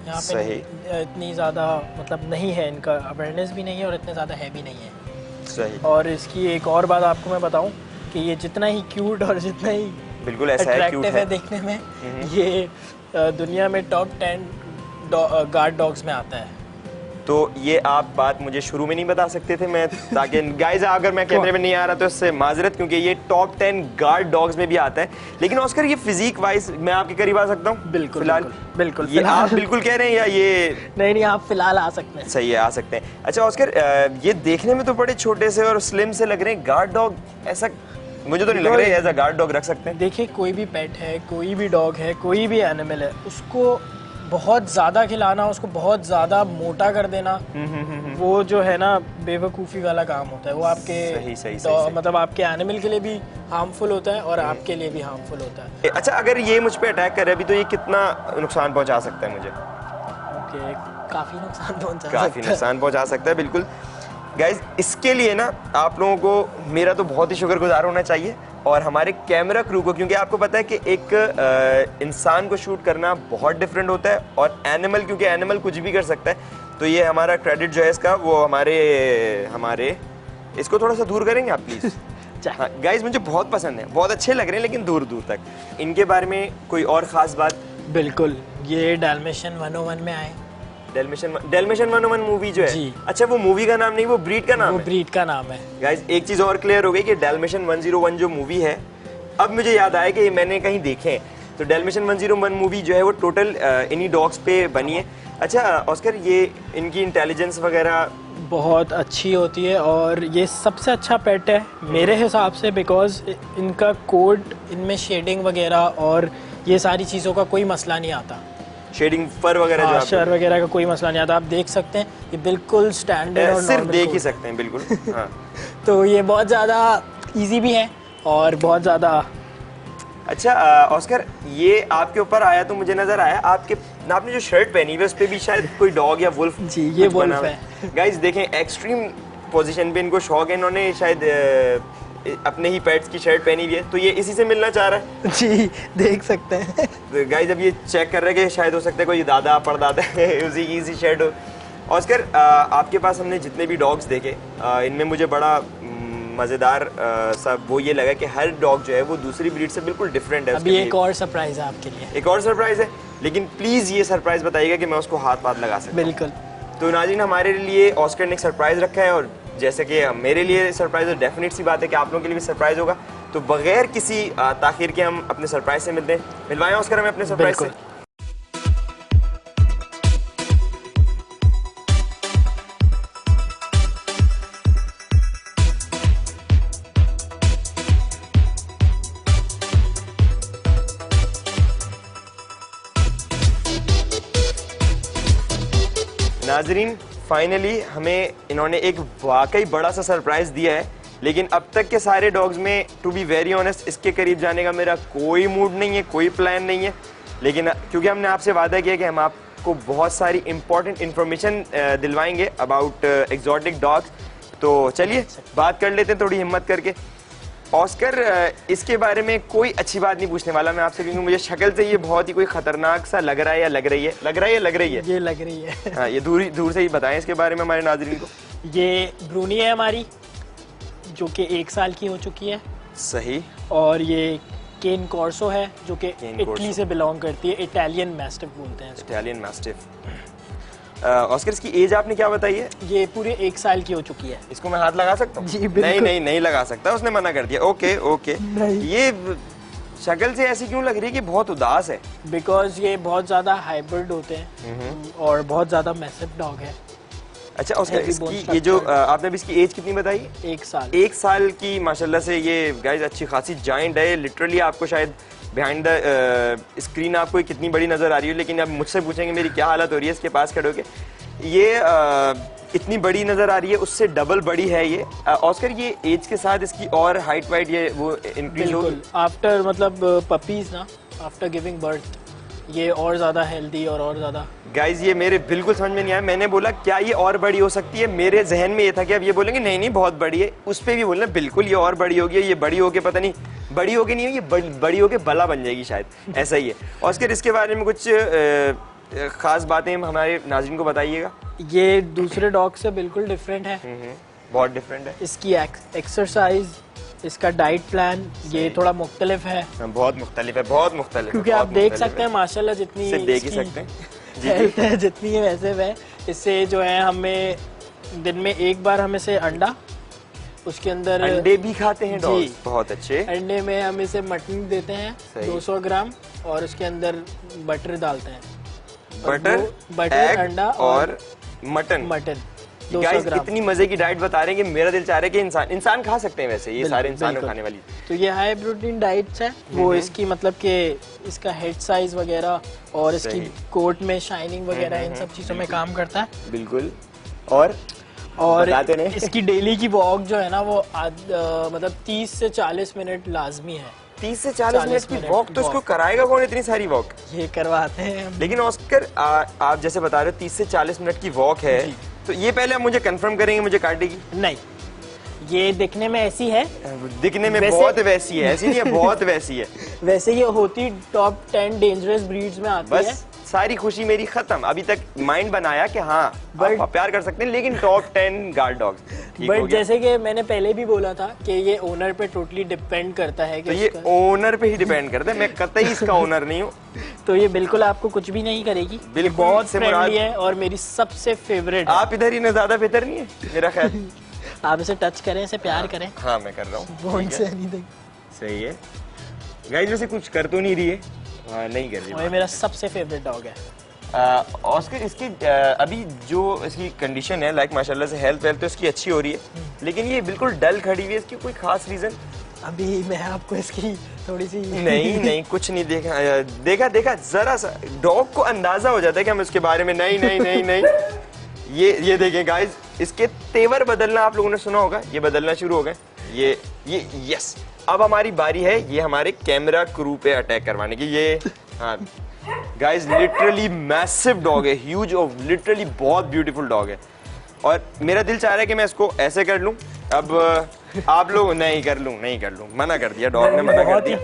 यहाँ पे इतनी ज़्यादा मतलब नहीं है, इनका अवेयरनेस भी नहीं है और इतने ज़्यादा है भी नहीं है। सही। और इसकी एक और बात आपको मैं बताऊं कि ये जितना ही क्यूट और जितना ही बिल्कुल ऐसा अट्रैक्टिव है देखने में, ये दुनिया में टॉप 10 गार्ड डॉग्स में आता है। तो ये आप बात मुझे शुरू में नहीं बता सकते थे मैं, ताकि गाइस अगर मैं कैमरे में नहीं आ रहा तो इससे माजरत, क्योंकि ये टॉप 10 गार्ड डॉग्स में भी आता है। लेकिन ऑस्कर, ये फिजिक वाइज मैं आपके करीब आ सकता हूँ? बिल्कुल फिलहाल बिल्कुल। ये आप बिल्कुल कह रहे हैं या ये नहीं, आप फिलहाल आ सकते हैं। सही है, आ सकते हैं। अच्छा ऑस्कर, ये देखने में तो बड़े छोटे से और स्लिम से लग रहे हैं, गार्ड डॉग ऐसा मुझे तो नहीं लग रहा है एज अ गार्ड डॉग रख सकते हैं। देखिए, कोई भी पेट है, कोई भी डॉग है, कोई भी एनिमल है, उसको बहुत ज़्यादा खिलाना, उसको बहुत ज़्यादा मोटा कर देना, वो जो है ना बेवकूफ़ी वाला काम होता है। वो आपके सही। मतलब आपके एनिमल के लिए भी हार्मफुल होता है और आपके लिए भी हार्मफुल होता है। अच्छा, अगर ये मुझ पे अटैक करे अभी तो ये कितना नुकसान पहुंचा सकता है मुझे? ओके, काफ़ी नुकसान पहुंचा सकता है, बिल्कुल। गाइज, इसके लिए ना आप लोगों को मेरा तो बहुत ही शुक्रगुजार होना चाहिए और हमारे कैमरा क्रू को, क्योंकि आपको पता है कि एक इंसान को शूट करना बहुत डिफरेंट होता है और एनिमल, क्योंकि एनिमल कुछ भी कर सकता है। तो ये हमारा क्रेडिट जो है इसका, वो हमारे इसको थोड़ा सा दूर करेंगे आप प्लीज़। हाँ गाइज, मुझे बहुत पसंद है, बहुत अच्छे लग रहे हैं, लेकिन दूर दूर तक। इनके बारे में कोई और ख़ास बात? बिल्कुल, ये डाल्मेशियन 101 में आए। डाल्मेशियन 101 मूवी जो है, अच्छा वो मूवी का नाम नहीं, वो ब्रीड का नाम है। वो ब्रीड का नाम है। गाइज, एक चीज़ और क्लियर हो गई कि डाल्मेशियन 101 जो मूवी है, अब मुझे याद आया कि ये मैंने कहीं देखे हैं। तो डाल्मेशियन 101 मूवी जो है वो टोटल इन्हीं डॉग्स पे बनी है। अच्छा ऑस्कर, ये इनकी इंटेलिजेंस वगैरह बहुत अच्छी होती है और ये सबसे अच्छा पेट है मेरे हिसाब से, बिकॉज इनका कोड, इनमें शेडिंग वगैरह और ये सारी चीज़ों का कोई मसला नहीं आता। शेडिंग, फर वगैरह, हाँ, शर वगैरह का कोई मसला नहीं आता। आप देख सकते हैं ये बिल्कुल स्टैंडर्ड और सिर्फ देख ही सकते हैं, बिल्कुल। हाँ। तो ये बहुत ज़्यादा इजी भी है और बहुत ज़्यादा। अच्छा ऑस्कर, ये आपके ऊपर आया तो मुझे नजर आया आपने जो शर्ट पहनी है उस पे भी शायद कोई डॉग या वुल्फ। जी, ये वुल्फ है। गाइस देखें, एक्सट्रीम पोजीशन पे इनको शौक है, इन्होंने शायद अपने ही पेट्स की शर्ट पहनी हुई है, तो ये इसी से मिलना चाह रहा है। जी, देख सकते हैं। तो गाइस अब ये चेक कर रहे हैं कि शायद हो सकता है कोई दादा परदादा उसी की इसी शर्ट हो। ऑस्कर, आपके पास हमने जितने भी डॉग्स देखे, इनमें मुझे बड़ा मज़ेदार सब वो ये लगा कि हर डॉग जो है वो दूसरी ब्रीड से बिल्कुल डिफरेंट है। अभी एक और सरप्राइज है आपके लिए। एक और सरप्राइज है, लेकिन प्लीज़ ये सरप्राइज बताइएगा कि मैं उसको हाथ लगा सकूं। बिल्कुल। तो नाज़रीन, हमारे लिए ऑस्कर ने एक सरप्राइज रखा है और जैसे कि मेरे लिए सरप्राइज है, डेफिनेट सी बात है कि आप लोगों के लिए भी सरप्राइज होगा। तो बगैर किसी ताखिर के हम अपने सरप्राइज से मिलवाएं ऑस्कर हमें अपने सरप्राइज से। नाजरीन, फाइनली हमें इन्होंने एक वाकई बड़ा सा सरप्राइज दिया है, लेकिन अब तक के सारे डॉग्स में टू बी वेरी ऑनेस्ट इसके करीब जाने का मेरा कोई मूड नहीं है, कोई प्लान नहीं है। लेकिन क्योंकि हमने आपसे वादा किया कि हम आपको बहुत सारी इंपॉर्टेंट इन्फॉर्मेशन दिलवाएंगे अबाउट एग्जॉटिक डॉग्स, तो चलिए बात कर लेते हैं थोड़ी हिम्मत करके। ऑस्कर, इसके बारे में कोई अच्छी बात नहीं पूछने वाला मैं आपसे, क्योंकि मुझे शक्ल से ये बहुत ही कोई खतरनाक सा लग रहा है, या लग रही है ये लग रही है। हाँ, ये दूर से ही बताएं इसके बारे में हमारे नाज़रीन को। ये ब्रूनी है हमारी, जो कि 1 साल की हो चुकी है। सही। और ये केन कॉर्सो है, जो कि इटली से बिलोंग करती है। इटालियन मैस्टिफ बोलते हैं। Italian mastiff. ऑस्कर, इसकी एज आपने क्या बताई है? ये पूरे 1 साल की हो चुकी है। इसको मैं हाथ लगा सकता हूँ? जी बिल्कुल। नहीं लगा सकता, उसने मना कर दिया। ओके। ये शक्ल से ऐसी क्यों लग रही है कि बहुत उदास है? बिकॉज ये बहुत ज़्यादा हाइब्रिड होते हैं और बहुत ज़्यादा मैसिव डॉग है। अच्छा ऑस्कर, इसकी ये जो आपने अभी इसकी एज कितनी बताई? 1 साल। 1 साल की माशाल्लाह से ये गाइस अच्छी खासी जाइंट है। लिटरली आपको शायद बिहाइंड द स्क्रीन आपको कितनी बड़ी नज़र आ रही है, लेकिन अब मुझसे पूछेंगे मेरी क्या हालत हो रही है इसके पास खड़े होके। ये इतनी बड़ी नज़र आ रही है, उससे डबल बड़ी है ये। ऑस्कर, ये एज के साथ इसकी और हाइट वाइट ये वो इंक्रीज होगी? आफ्टर मतलब पपीज ना, आफ्टर गिविंग बर्थ ये और ज़्यादा हेल्दी और ज़्यादा। गाइज ये मेरे बिल्कुल समझ में नहीं आया। मैंने बोला क्या ये और बड़ी हो सकती है, मेरे जहन में ये था कि अब ये बोलेंगे नहीं बहुत बड़ी है, उस पर भी बोलना बिल्कुल ये और बड़ी होगी, ये बड़ी होके पता नहीं बड़ी होगी नहीं, ये बड़ी होके बला बन जाएगी शायद, ऐसा ही है। ऑस्कर, इसके बारे में कुछ खास बातें हमारे नाज़रीन को बताइएगा। ये दूसरे डॉग से बिल्कुल डिफरेंट है। बहुत डिफरेंट है। इसकी एक्सरसाइज, इसका डाइट प्लान ये थोड़ा मुख्तलिफ है। बहुत मुख्तलिफ है, बहुत मुख्तलिफ, क्योंकि आप देख सकते हैं माशाल्लाह जितनी देख ही सकते हैं हेल्थ है, जितनी है वैसे है। इससे जो है हमें दिन में 1 बार हमें से अंडा, उसके अंदर अंडे भी खाते हैं डॉग, बहुत अच्छे। अंडे में हम इसे मटन देते हैं 200 ग्राम और उसके अंदर बटर डालते हैं। बटर, अंडा और मटन। गाइस 200 ग्राम। इतनी मजे की डाइट बता रहे हैं कि मेरा दिल चाह रहा है कि इंसान खा सकते हैं वैसे, ये सारे इंसान खाने वाली। तो ये हाई प्रोटीन डाइट्स है वो, इसकी मतलब कि इसका हेड साइज वगैरह और इसकी कोट में शाइनिंग वगैरह इन सब चीज़ों में काम करता है। बिल्कुल। और इसकी डेली की वॉक जो है ना वो मतलब 30 से 40 मिनट लाजमी है। 30 से 40 मिनट की वॉक, तो इसको कराएगा कौन इतनी सारी वॉक? ये करवाते हैं। लेकिन ऑस्कर आप जैसे बता रहे हो 30 से 40 मिनट की वॉक है, तो ये पहले आप मुझे कंफर्म करेंगे मुझे काटेगी? नहीं, ये दिखने में ऐसी है, दिखने में बहुत वैसी है, ऐसी नहीं है, बहुत वैसी है। वैसे ये होती टॉप 10 डेंजरस ब्रीड्स में आती है। बस सारी खुशी मेरी खत्म। अभी तक माइंड बनाया कि हाँ आप प्यार कर सकते हैं, लेकिन टॉप 10 गार्ड डॉग्स। बट जैसे कि मैंने पहले भी बोला था कि ये ओनर पे टोटली डिपेंड करता है कि तो ये ओनर पे ही डिपेंड करता है, मैं कतई इसका ओनर नहीं हूँ। तो ये बिल्कुल आपको कुछ भी नहीं करेगी, बिल्कुल बहुत फ्रेंडली है और मेरी सबसे फेवरेट। आप इधर ही ना, ज्यादा बेहतर नहीं है मेरा ख्याल। आप इसे टच करें, इसे प्यार करें। हाँ मैं कर रहा हूँ। सही है गाइस, वैसे कुछ कर तो नहीं रही है? नहीं कर रही। ये मेरा सबसे फेवरेट डॉग है। ऑस्कर इसकी अभी जो इसकी कंडीशन है, लाइक माशाल्लाह से हेल्थ तो इसकी अच्छी हो रही है, लेकिन ये बिल्कुल डल खड़ी हुई है, इसकी कोई खास रीजन? अभी मैं आपको इसकी थोड़ी सी नहीं कुछ नहीं देखा जरा सा डॉग को अंदाजा हो जाता है कि हम इसके बारे में नहीं। ये देखें गाइस, इसके तेवर बदलना आप लोगों ने सुना होगा, ये बदलना शुरू हो गए। ये यस, अब हमारी बारी है ये हमारे कैमरा क्रू पे अटैक करवाने की। ये हाँ गाइस, लिटरली मैसिव डॉग है, ह्यूज और लिटरली बहुत ब्यूटीफुल डॉग है, और मेरा दिल चाह रहा है कि मैं इसको ऐसे कर लूं। अब आप लोग नहीं कर लूं, मना कर दिया, डॉग ने मना कर दिया।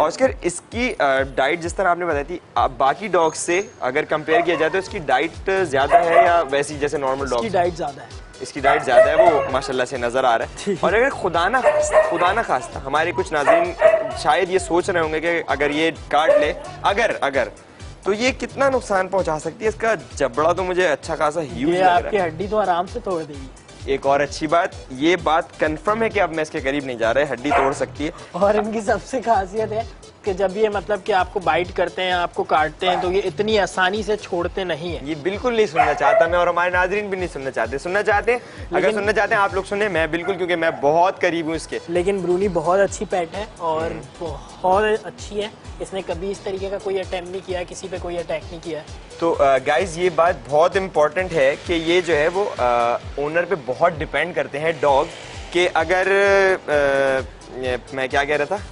ऑस्कर इसकी डाइट जिस तरह आपने बताई थी, बाकी डॉग से अगर कंपेयर किया जाए तो इसकी डाइट ज्यादा है या वैसी जैसे नॉर्मल डॉग? इसकी डाइट ज्यादा है। इसकी डाइट ज्यादा है, वो माशाल्लाह से नजर आ रहा है। और अगर खुदा ना खास्ता हमारे कुछ नाज़रीन शायद ये सोच रहे होंगे कि अगर ये काट ले, अगर तो ये कितना नुकसान पहुंचा सकती है? इसका जबड़ा तो मुझे अच्छा खासा ह्यूज लग रहा है। आपकी हड्डी तो आराम से तोड़ देगी। एक और अच्छी बात, ये बात कंफर्म है कि अब मैं इसके करीब नहीं जा रहा है, हड्डी तोड़ सकती है। और इनकी सबसे खासियत है कि जब ये मतलब कि आपको बाइट करते हैं, आपको काटते हैं, तो ये इतनी आसानी से छोड़ते नहीं है। ये बिल्कुल नहीं सुनना चाहता मैं, और हमारे नाज़रीन भी नहीं सुनना चाहते अगर सुनना चाहते हैं आप लोग सुने, मैं बिल्कुल, क्योंकि मैं बहुत करीब हूँ इसके। लेकिन ब्रूनी बहुत अच्छी पेट है और बहुत अच्छी है, इसने कभी इस तरीके का कोई अटैम्प्ट नहीं किया, किसी पे कोई अटैक नहीं किया। तो गाइज ये बात बहुत इंपॉर्टेंट है कि ये जो है वो ओनर पे बहुत डिपेंड करते हैं डॉग के। अगर मैं क्या कह रहा था,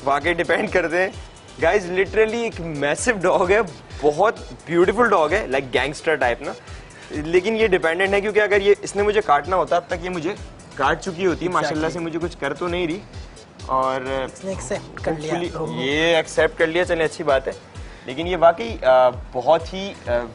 वाकई डिपेंड करते हैं गाइज। लिटरली एक मैसिव डॉग है, बहुत ब्यूटीफुल डॉग है, लाइक गैंगस्टर टाइप ना, लेकिन ये डिपेंडेंट है क्योंकि अगर ये इसने मुझे काटना होता अब तक ये मुझे काट चुकी होती। माशाल्लाह से मुझे कुछ कर तो नहीं रही, और इसने एक्सेप्ट कर लिया। ये एक्सेप्ट कर लिया, चले अच्छी बात है। लेकिन ये वाकई बहुत ही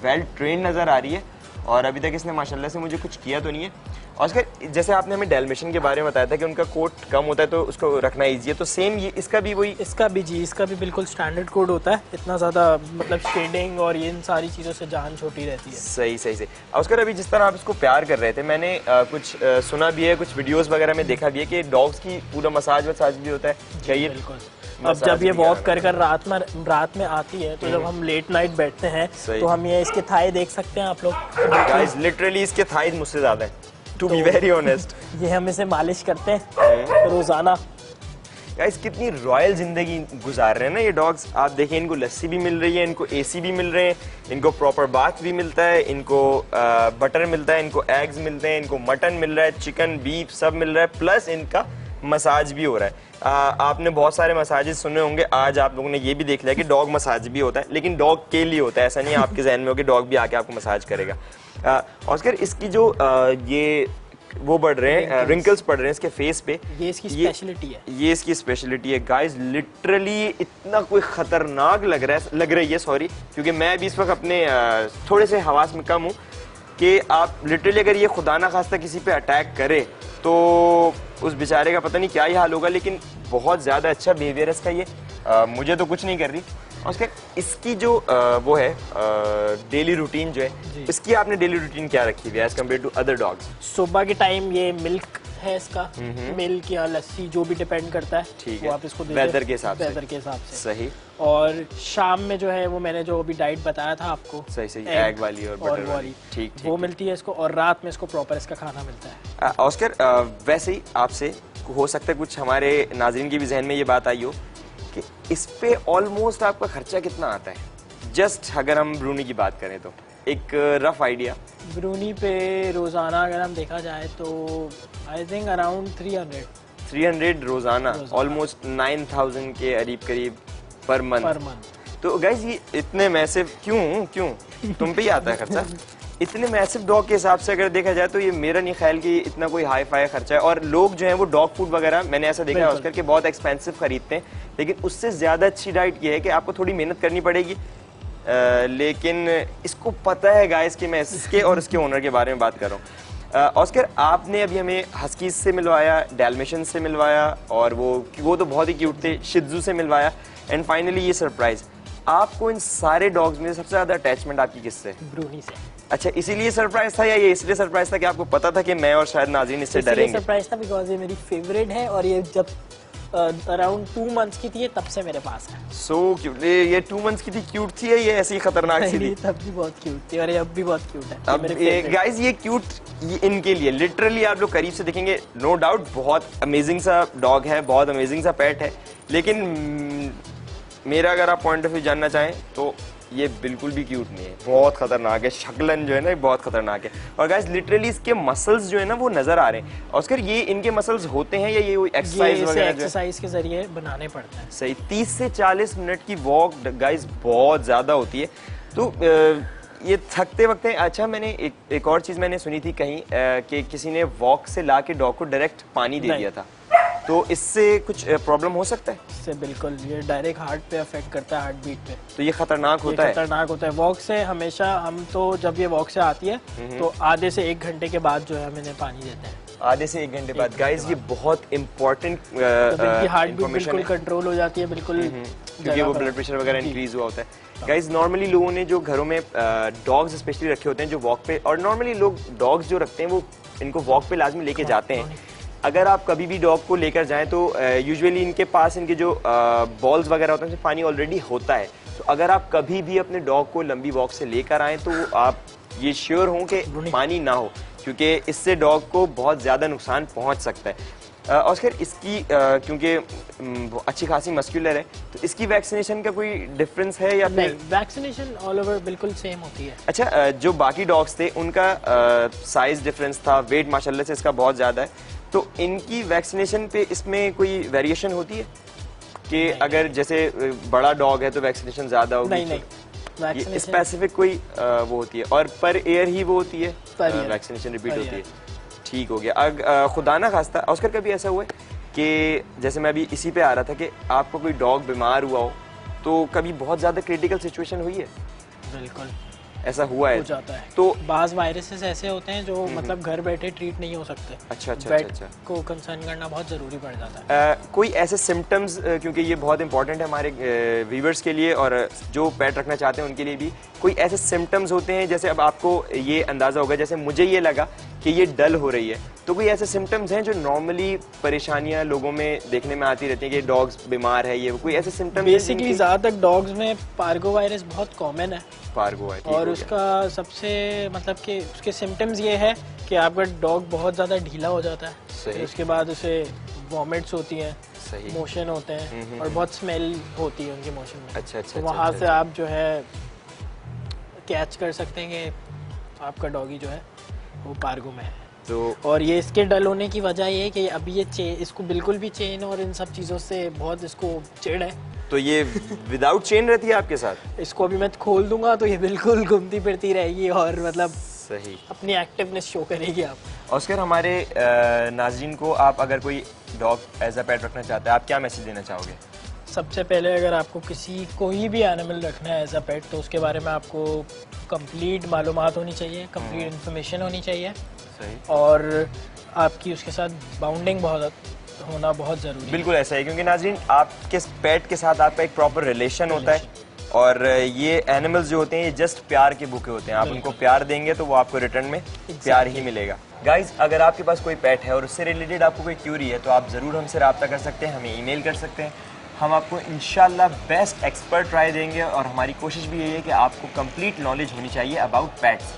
वेल ट्रेन नज़र आ रही है, और अभी तक इसने माशाल्लाह से मुझे कुछ किया तो नहीं है। और उसके जैसे आपने हमें डैल्मेशियन के बारे में बताया था कि उनका कोट कम होता है तो उसको रखना ईजी है, तो सेम ये इसका भी वही? इसका भी बिल्कुल स्टैंडर्ड कोड होता है, इतना ज़्यादा मतलब शेडिंग और ये इन सारी चीज़ों से जान छोटी रहती है। सही। उसका अभी जिस तरह आप इसको प्यार कर रहे थे, मैंने कुछ सुना भी है, कुछ वीडियोज़ वगैरह में देखा भी है कि डॉग्स की पूरा मसाज भी होता है, चाहिए बिल्कुल। अब जब ये वॉक कर रात में आती है, तो जब हम लेट नाइट बैठते हैं तो हम ये इसके थाई देख सकते हैं आप लोग। गाइस लिटरली इसके थाई मुझसे ज्यादा है, टू बी वेरी ऑनेस्ट। ये हम इसे मालिश करते हैं रोजाना। गाइस कितनी रॉयल जिंदगी गुजार रहे हैं ना ये डॉग्स। आप देखें, इनको लस्सी भी मिल रही है, इनको एसी भी मिल रहे हैं, इनको प्रॉपर बाथ भी मिलता है, इनको बटर मिलता है, इनको एग्स मिलते हैं, इनको मटन मिल रहा है, चिकन बीफ सब मिल रहा है, प्लस इनका मसाज भी हो रहा है। आपने बहुत सारे मसाजेस सुने होंगे, आज आप लोगों ने ये भी देख लिया कि डॉग मसाज भी होता है, लेकिन डॉग के लिए होता है, ऐसा नहीं है आपके जहन में हो कि डॉग भी आके आपको मसाज करेगा। ऑस्कर इसकी जो ये वो बढ़ रहे हैं, रिंकल्स पड़ रहे हैं इसके फेस पे, ये इसकी स्पेशलिटी है। ये इसकी स्पेशलिटी है गाइस। लिटरली इतना कोई खतरनाक लग रही है सॉरी, क्योंकि मैं भी इस वक्त अपने थोड़े से हवास में कम हूँ, कि आप लिटरली अगर ये खुदा ना खास्ता किसी पे अटैक करे तो उस बेचारे का पता नहीं क्या ही हाल होगा। लेकिन बहुत ज़्यादा अच्छा बिहेवियर है इसका, ये मुझे तो कुछ नहीं कर रही। और इसकी जो वो है डेली रूटीन जो है, इसकी आपने डेली रूटीन क्या रखी हुई है as compare to other dogs? सुबह के टाइम ये मिल्क है इसका, मिल्क या लस्सी जो भी डिपेंड करता है, ठीक वो है, आप इसको वेदर के हिसाब से, वेदर के हिसाब से। सही। और शाम में जो है वो मैंने जो अभी डाइट बताया था आपको, सही एग वाली और बटर वाली, ठीक, वो मिलती है इसको, और रात में इसको प्रॉपर इसका खाना मिलता है। ऑस्कर, वैसे ही आपसे हो सकता है कुछ हमारे नाज़रीन की भी जहन में ये बात आई हो कि इस पे ऑलमोस्ट आपका खर्चा कितना आता है, जस्ट अगर हम ब्रूनी की बात करें तो एक रफ आइडिया। ब्रूनी पे रोजाना अगर हम देखा जाए तो आई थिंक अराउंड 300 रोजाना, ऑलमोस्ट 9000 के करीब पर मंथ। तो गाइज ये इतने मैसिव क्यों तुम पे ही आता है खर्चा? इतने मैसिव डॉग के हिसाब से अगर देखा जाए तो ये मेरा नहीं ख्याल कि इतना कोई हाई फाई खर्चा है। और लोग जो हैं वो डॉग फूड वगैरह मैंने ऐसा देखा है ऑस्कर के बहुत एक्सपेंसिव खरीदते हैं, लेकिन उससे ज्यादा अच्छी डाइट ये है कि आपको थोड़ी मेहनत करनी पड़ेगी। लेकिन इसको पता है गाइस कि मैं इसके और इसके ओनर के बारे में बात कर रहा हूँ। ऑस्कर, आपने अभी हमें हस्कीज से मिलवाया, डैल्मेशन से मिलवाया, और वो तो बहुत ही क्यूट थे, शित्जू से मिलवाया, एंड फाइनली ये सरप्राइज। आपको इन सारे डॉग्स में सबसे ज्यादा अटैचमेंट आपकी किससे? ब्रूनी से। अच्छा, इसीलिए सरप्राइज था या ये इसलिए सरप्राइज था कि आपको पता था कि मैं और शायद नाज़रीन इससे डरेंगे? सरप्राइज था बिकॉज ये मेरी फेवरेट है, और ये जब अराउंड 2 मंथ्स की थी तब से मेरे पास है। So cute. ये 2 मंथ्स की थी, क्यूट थी, ये ऐसी खतरनाक सी थी? तब भी बहुत क्यूट थी और ये अब भी बहुत क्यूट है। अब गाइस ये क्यूट इनके लिए लिटरली आप लोग करीब से देखेंगे, नो डाउट बहुत अमेजिंग सा डॉग है, बहुत अमेजिंग सा पेट है, लेकिन मेरा अगर आप पॉइंट ऑफ व्यू जानना चाहें तो ये बिल्कुल भी क्यूट नहीं है, बहुत खतरनाक है। शक्लन जो है ना बहुत खतरनाक है, और गाइस लिटरली इसके मसल्स जो है ना वो नजर आ रहे हैं। ऑस्कर, ये इनके मसल्स होते हैं या ये एक्सरसाइज वगैरह एक्सरसाइज के जरिए बनाने पड़ते हैं? सही। 30 से 40 मिनट की वॉक गाइस बहुत ज्यादा होती है, तो ये थकते वक्त है। अच्छा, मैंने एक और चीज मैंने सुनी थी कहीं कि किसी ने वॉक से ला के डॉग को डायरेक्ट पानी दे दिया था, तो इससे कुछ प्रॉब्लम हो सकता है? इससे बिल्कुल, ये डायरेक्ट हार्ट पे अफेक्ट करता है, हार्ट बीट पे। तो ये खतरनाक होता है? खतरनाक होता है। वॉक से हमेशा हम तो जब ये वॉक से आती है तो आधे से 1 घंटे के बाद जो है हम इन्हें पानी देते हैं। आधे से 1 घंटे बाद? गाइस ये बहुत इंपॉर्टेंट हार्ट बीट बिल्कुल कंट्रोल हो जाती है, बिल्कुल, क्योंकि वो ब्लड प्रेशर वगैरह इंक्रीज हुआ होता है। गाइस नॉर्मली लोगों ने जो घरों में डॉग्स स्पेशली रखे होते हैं जो वॉक पे, और नॉर्मली लोग डॉग्स जो रखते हैं वो इनको वॉक पे लाजमी लेके जाते हैं। अगर आप कभी भी डॉग को लेकर जाएं तो यूजुअली इनके पास इनके जो बॉल्स वगैरह होते हैं उसमें पानी ऑलरेडी होता है। तो अगर आप कभी भी अपने डॉग को लंबी वॉक से लेकर आएँ तो आप ये श्योर हों कि पानी ना हो, क्योंकि इससे डॉग को बहुत ज़्यादा नुकसान पहुंच सकता है। ऑस्कर, इसकी क्योंकि अच्छी खासी मस्कुलर है, तो इसकी वैक्सीनेशन का कोई डिफरेंस है या फिर? वैक्सीनेशन ऑल ओवर बिल्कुल सेम होती है। अच्छा, जो बाकी डॉग्स थे उनका साइज डिफरेंस था, वेट माशाल्लाह से इसका बहुत ज़्यादा है, तो इनकी वैक्सीनेशन पे इसमें कोई वेरिएशन होती है कि अगर जैसे बड़ा डॉग है तो वैक्सीनेशन ज़्यादा होगी? नहीं, स्पेसिफिक कोई वो होती है, और पर एयर ही वो होती है वैक्सीनेशन रिपीट होती है? ठीक हो गया। अगर खुदा ना खास्ता ऑस्कर कभी ऐसा हुआ है कि जैसे मैं अभी इसी पे आ रहा था कि आपको कोई डॉग बीमार हुआ हो, तो कभी बहुत ज़्यादा क्रिटिकल सिचुएशन हुई है? बिल्कुल ऐसा हुआ है, हो जाता है। तो बाज़ वायरसेस ऐसे होते हैं जो मतलब घर बैठे ट्रीट नहीं हो सकते। अच्छा को कंसर्न करना बहुत ज़रूरी पड़ जाता है। कोई ऐसे सिम्टम्स, क्योंकि ये बहुत इंपॉर्टेंट है हमारे व्यूवर्स के लिए और जो पेट रखना चाहते हैं उनके लिए भी, कोई ऐसे सिम्टम्स होते हैं जैसे अब आपको ये अंदाज़ा होगा, जैसे मुझे ये लगा कि ये डल हो रही है, तो कोई ऐसे सिम्टम्स हैं जो नॉर्मली परेशानियां लोगों में देखने में आती रहती हैं कि डॉग्स बीमार है, ये कोई ऐसे सिम्टम्स? बेसिकली ज़्यादातर डॉग्स में पार्गो वायरस बहुत कॉमन है। पार्गो है, और उसका सबसे मतलब कि उसके सिम्टम्स ये है कि आपका डॉग बहुत ज़्यादा ढीला हो जाता है, सही। उसके बाद उसे वॉमिट्स होती हैं, सही, मोशन होते हैं, और बहुत स्मेल होती है उनकी मोशन में। अच्छा, तो वहाँ से आप जो है कैच कर सकते हैं कि आपका डॉगी जो है वो पार्गो में है। तो और ये इसके डल होने की वजह ये है कि अभी ये इसको बिल्कुल भी चेन और इन सब चीज़ों से बहुत इसको चिढ़ है। तो ये विदाउट चेन रहती है आपके साथ? इसको अभी मैं खोल दूंगा तो ये बिल्कुल घूमती फिरती रहेगी और मतलब सही अपनी एक्टिवनेस शो करेगी। आप ऑस्कर, हमारे नाज़रीन को आप अगर कोई डॉग एज अ पेट रखना चाहते हैं, आप क्या मैसेज देना चाहोगे? सबसे पहले अगर आपको कोई भी एनिमल रखना है एज अ पेट, तो उसके बारे में आपको कंप्लीट मालूमात होनी चाहिए, कंप्लीट इन्फॉर्मेशन होनी चाहिए, सही, और आपकी उसके साथ बाउंडिंग होना बहुत ज़रूरी है। बिल्कुल ऐसा है, क्योंकि नाज़रीन आपके पेट के साथ आपका एक प्रॉपर रिलेशन होता है, और ये एनिमल्स जो होते हैं ये जस्ट प्यार के भूखे होते हैं। आप उनको प्यार देंगे तो वो आपको रिटर्न में प्यार ही मिलेगा। गाइज, अगर आपके पास कोई पेट है और उससे रिलेटेड आपको कोई क्यूरी है तो आप ज़रूर हमसे रब्ता कर सकते हैं, हमें ईमेल कर सकते हैं। हम आपको इंशाल्लाह बेस्ट एक्सपर्ट राय देंगे और हमारी कोशिश भी यही है कि आपको कंप्लीट नॉलेज होनी चाहिए अबाउट पेट्स।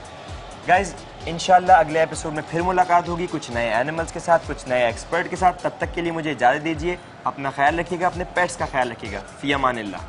गाइज, इंशाल्लाह अगले एपिसोड में फिर मुलाकात होगी कुछ नए एनिमल्स के साथ, कुछ नए एक्सपर्ट के साथ। तब तक के लिए मुझे इजाज़त दीजिए। अपना ख्याल रखिएगा, अपने पेट्स का ख्याल रखिएगा। फ़ी अमानिल्लाह।